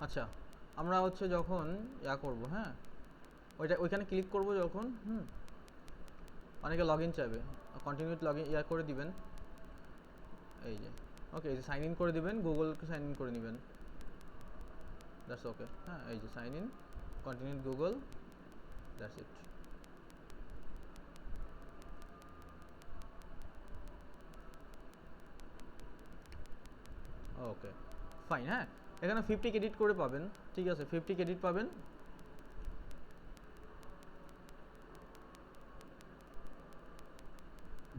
আচ্ছা, আমরা হচ্ছে যখন করব, হ্যাঁ, ওইখানে ক্লিক করব যখন, অনেকে লগ ইন চাইবে, কন্টিনিউ লগ ইন করে দিবেন। এই যে ওকে, এই যে সাইন ইন করে দিবেন, গুগলকে সাইন ইন করে নেবেন, দ্যাটস ওকে। হ্যাঁ, এই যে sign in, continue Google, that's it. Okay, fine. হ্যাঁ, এখানে 50 ক্রেডিট করে পাবেন, ঠিক আছে, 50 ক্রেডিট পাবেন।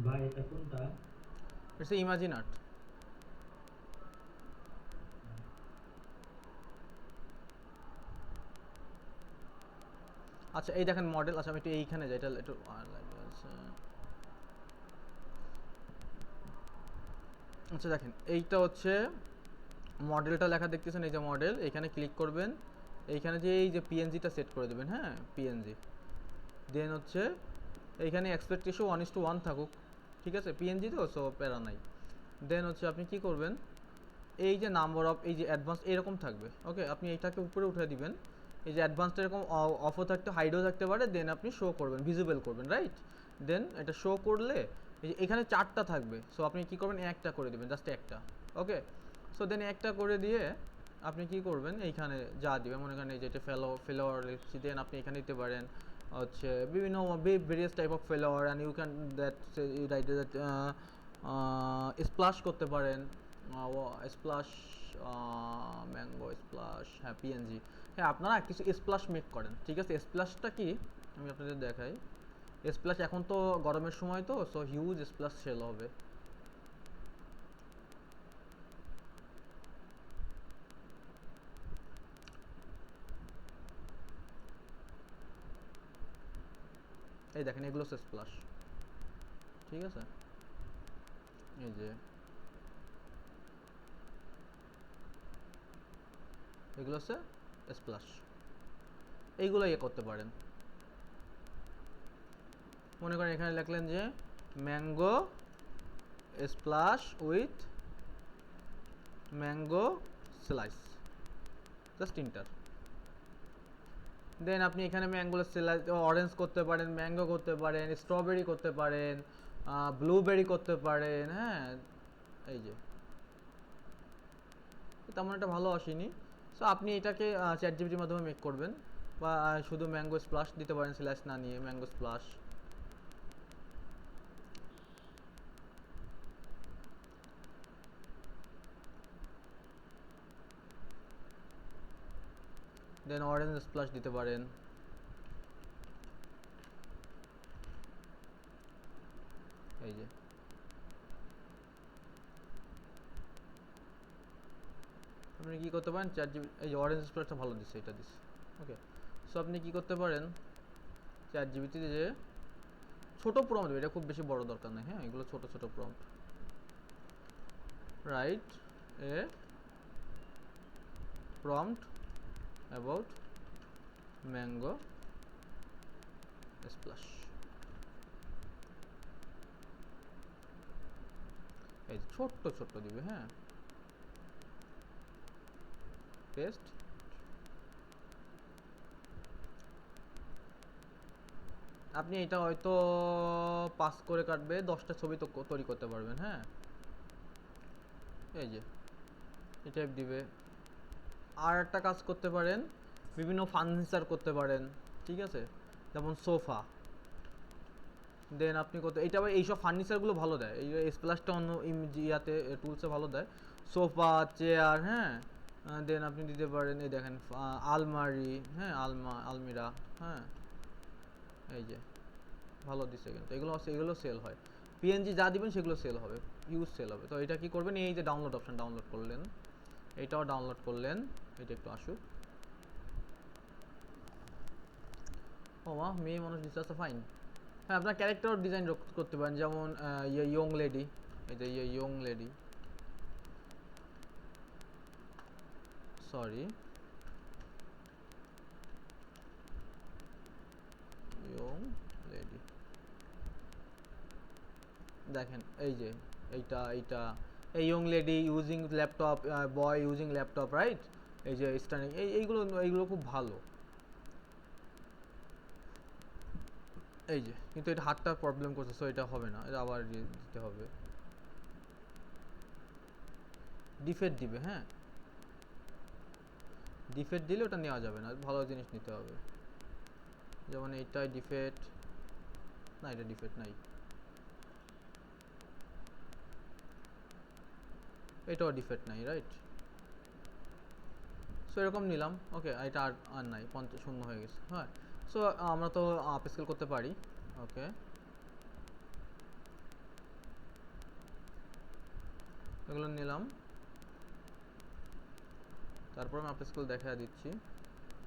ভাই এটা কোনটা? It's imagine art. আচ্ছা, এই দেখেন মডেল। আচ্ছা, আমি একটু এইখানে যাই, এটা একটু আচ্ছা দেখেন, এইটা হচ্ছে মডেলটা লেখা দেখতেছেন, এই যে মডেল, এখানে ক্লিক করবেন, এইখানে যে এই যে পিএনজিটা সেট করে দেবেন, হ্যাঁ, পিএনজি। দেন হচ্ছে এইখানে এক্সপেক্টেশন 1:1 থাকুক, ঠিক আছে, পিএনজি তো, সো প্যারা নাই। দেন হচ্ছে আপনি কি করবেন, এই যে নাম্বার অফ, এই যে অ্যাডভান্স এরকম থাকবে, ওকে, আপনি এইটাকে উপরে উঠে দিবেন। এই যে অ্যাডভান্সটা এরকম অফও থাকতে, হাইডও থাকতে পারে, দেন আপনি শো করবেন, ভিজিবল করবেন, রাইট। দেন এটা শো করলে এই যে এখানে 4টা থাকবে, সো আপনি কি করবেন, একটা করে দেবেন, জাস্ট একটা, ওকে। সো দেন একটা করে দিয়ে আপনি কি করবেন, এইখানে যা দিবেন, মনে করেন এই যে এটা ফেলোয়ার লিখছি, দেন আপনি এখানে দিতে পারেন হচ্ছে বিভিন্ন various type of flower, and you can that right that splash করতে পারেন, স্প্লাশ, ম্যাঙ্গো স্প্লাশ, হ্যাঁ, পিএনজি। হ্যাঁ, আপনারা কিছু স্প্লাশ মেক করেন, ঠিক আছে। স্প্লাশটা কি আমি আপনাদের দেখাই। স্প্লাশ এখন তো গরমের সময় তো, সো হিউজ স্প্লাশ সেল হবে। এই দেখেন, এগুলো হচ্ছে স্প্লাশ, ঠিক আছে। এই যে এগুলো হচ্ছে স্প্লাশ, এইগুলো করতে পারেন। মনে করেন এখানে লিখলেন যে mango splash with mango slice, just enter. Then আপনি এখানে ম্যাঙ্গো স্লাইস, অরেঞ্জ করতে পারেন, ম্যাঙ্গো করতে পারেন, স্ট্রবেরি করতে পারেন, ব্লুবেরি করতে পারেন, হ্যাঁ। এই যে তেমন একটা ভালো আসেনি, সো আপনি এটাকে চ্যাট জিপিটির মাধ্যমে মেক করবেন, বা শুধু ম্যাঙ্গো স্প্লাশ দিতে পারেন, স্ল্যাশ না নিয়ে ম্যাঙ্গো স্প্লাশ। দেন অরেঞ্জ স্প্লাশ দিতে পারেন। এই যে আপনি কী করতে পারেন, চ্যাট জিপি, এই যে অরেঞ্জ স্প্লাশটা ভালো দিচ্ছে, এটা দিচ্ছে, ওকে। সো আপনি কী করতে পারেন, চ্যাট জিপিটিতে যে ছোটো প্রম্পট দেবে, এটা খুব বেশি বড় দরকার নেই, হ্যাঁ, এগুলো ছোটো ছোটো prompt. Write a prompt about mango splash. এই যে ছোট্ট ছোট্ট দিবে, হ্যাঁ, পেস্ট। আপনি এটা হয়তো পাস করে কাটবে, 10টা ছবি তো তৈরি করতে পারবেন, হ্যাঁ। এই যে এটা দিবে। আর একটা কাজ করতে পারেন, বিভিন্ন ফার্নিচার করতে পারেন, ঠিক আছে, যেমন সোফা। দেন আপনি করতে, এটা আবার এইসব ফার্নিচারগুলো ভালো দেয়, এই স্প্লাশটা অন্য ইয়াতে টুলসে ভালো দেয়, সোফা, চেয়ার, হ্যাঁ। দেন আপনি দিতে পারেন, এই দেখেন আলমারি, হ্যাঁ, আলমিরা, হ্যাঁ। এই যে ভালো দিচ্ছে, কিন্তু এগুলো সেল হয়। পিএনজি যা দিবেন সেগুলো সেল হবে, ইউজ সেল হবে। তো এটা কি করবেন, এই যে ডাউনলোড অপশন ডাউনলোড করলেন, এটাও ডাউনলোড করলেন, এটা একটু আসুক। ও মা, মেয়ে মানুষ দিচ্ছে, আচ্ছা ফাইন। হ্যাঁ, আপনার ক্যারেক্টার ডিজাইন করতে পারেন, যেমন ইয়ং লেডি, এই যে young lady, sorry, young lady. দেখেন এই যে এইটা এই ইয়ং লেডি ইউজিং ল্যাপটপ, বয় ইউজিং ল্যাপটপ, রাইট। এই যে স্টার্নিং এইগুলো খুব ভালো। এই যে কিন্তু এটা হাতটা প্রবলেম করছে, সো এটা হবে না, এটা আবার দিতে হবে। ডিফেক্ট দিবে, হ্যাঁ ডিফেক্ট দিলে ওটা নেওয়া যাবে না, ভালো জিনিস নিতে হবে। যেমন এইটাই ডিফেক্ট, না এটা ডিফেক্ট নাই, এটাও ডিফেক্ট নাই, রাইট? সো এরকম নিলাম, ওকে এটা আর নাই, 50 হয়ে গেছে, হ্যাঁ। সো আমরা তো আপ স্কেল করতে পারি, ওকে এগুলো নিলাম। তারপর আমি আপ স্কেল দেখা দিচ্ছি,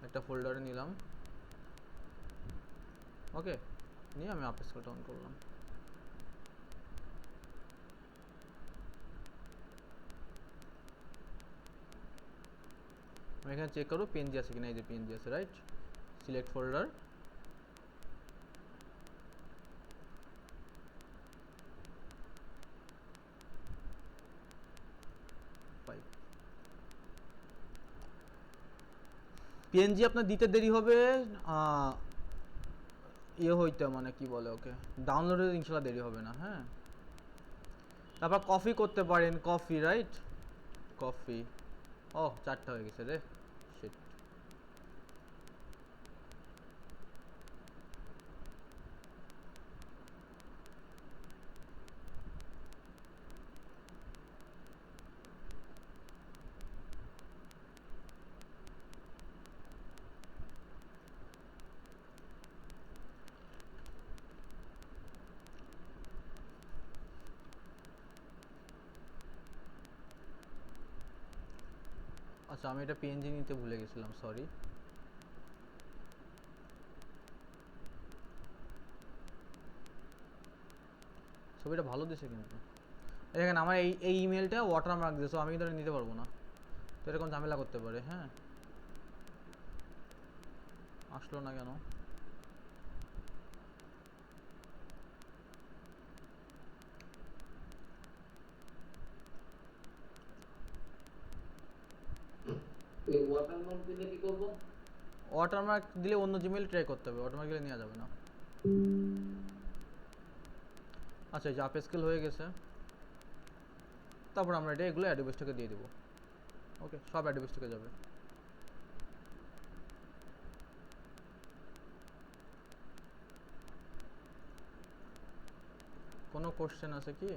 একটা ফোল্ডারে নিলাম, ওকে নিয়ে আমি আপ স্কেলটা অন করলাম। আমি এখানে চেক করবো পিএনজি আছে কিনা, এই যে পিএনজি আছে, রাইট? সিলেক্ট ফোল্ডার, পিএনজি আপনার দিতে দেরি হবে, ইয়ে হইতে মানে কি বলে ওকে, ডাউনলোডের ইনশাল্লাহ দেরি হবে না, হ্যাঁ। তারপর কফি করতে পারেন, কফি, রাইট? কফি, ও 4টা হয়ে গেছে রে, শিট। আচ্ছা আমি এটা পিএনজি নিতে ভুলে গেছিলাম, সরি। ছবিটা ভালো দিছে কিন্তু, দেখেন আমার এই ইমেলটা ওয়াটারমার্ক দিয়েছে, আমি কিন্তু নিতে পারবো না, তো এরকম ঝামেলা করতে পারে, হ্যাঁ। আসলো না কেন? ওয়াটারমার্ক দিলে কি করব? ওয়াটারমার্ক দিলে অন্য জিমেল ট্রাই করতে হবে, ওয়াটারমার্ক দিলে নেওয়া যাবে না। আচ্ছা এই যে আপ স্কেল হয়ে গেছে, তারপর আমরা এটা এগুলো অ্যাডোবিস্টকে দিয়ে দেবো, ওকে সব অ্যাডোবিস্টকে যাবে। কোনো কোশ্চেন আছে কি?